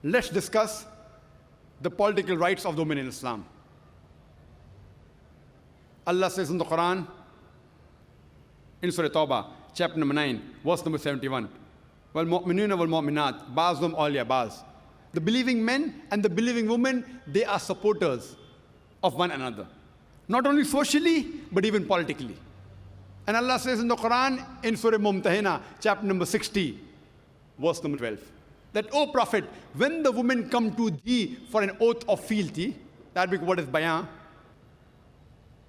Let's discuss the political rights of the women in Islam. Allah says in the Quran, in Surah Tawbah, chapter number 9, verse number 71, وَالْمُؤْمِنُونَ وَالْمُؤْمِنَاتِ بَعْضُهُمْ أَوْلِيَاءُ بَعْضٍ. The believing men and the believing women, they are supporters of one another. Not only socially, but even politically. And Allah says in the Quran, in Surah Mumtahina, chapter number 60, verse number 12, that, O Prophet, when the women come to thee for an oath of fealty, that big word is bayan,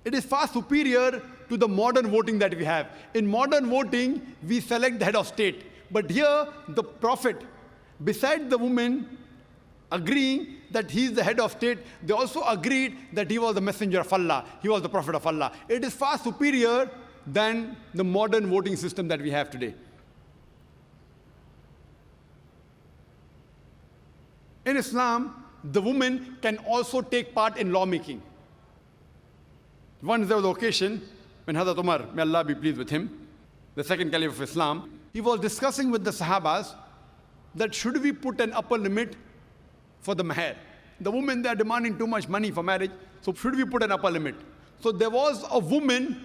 it is far superior to the modern voting that we have. In modern voting, we select the head of state. But here, the Prophet, beside the women agreeing that he is the head of state, they also agreed that he was the messenger of Allah. He was the prophet of Allah. It is far superior than the modern voting system that we have today. In Islam, the woman can also take part in lawmaking. Once there was an occasion when Hazrat Umar, may Allah be pleased with him, the second caliph of Islam, he was discussing with the Sahabas that should we put an upper limit for the mahr. The women, they are demanding too much money for marriage, so should we put an upper limit? So there was a woman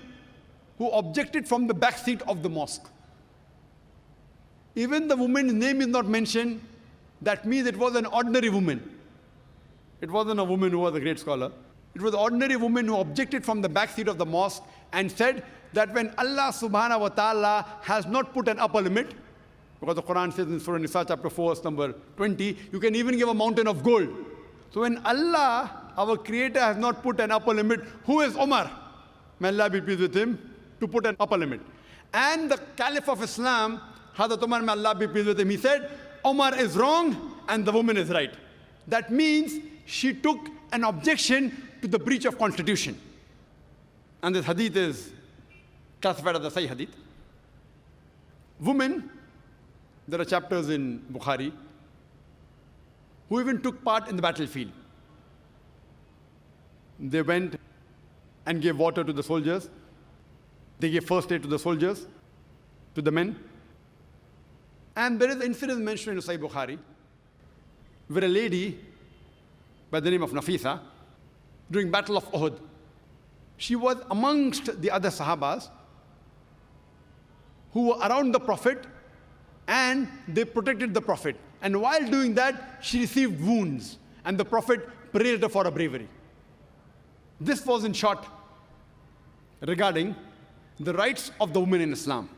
who objected from the back seat of the mosque. Even the woman's name is not mentioned. That means it was an ordinary woman. It wasn't a woman who was a great scholar. It was an ordinary woman who objected from the back seat of the mosque and said that when Allah subhanahu wa ta'ala has not put an upper limit, because the Quran says in Surah Nisa chapter 4, verse number 20, you can even give a mountain of gold. So when Allah, our creator, has not put an upper limit, who is Umar? May Allah be pleased with him, to put an upper limit. And the Caliph of Islam, Hazrat Umar, may Allah be pleased with him, he said, Umar is wrong and the woman is right. That means she took an objection to the breach of constitution. And this hadith is classified as a Sahih hadith. Women, there are chapters in Bukhari, who even took part in the battlefield. They went and gave water to the soldiers. They gave first aid to the soldiers, to the men. And there is an incident mentioned in Sahih Bukhari, where a lady by the name of Nafisa, during Battle of Uhud, she was amongst the other Sahabas who were around the Prophet, and they protected the Prophet. And while doing that, she received wounds, and the Prophet praised her for her bravery. This was in short regarding the rights of the women in Islam.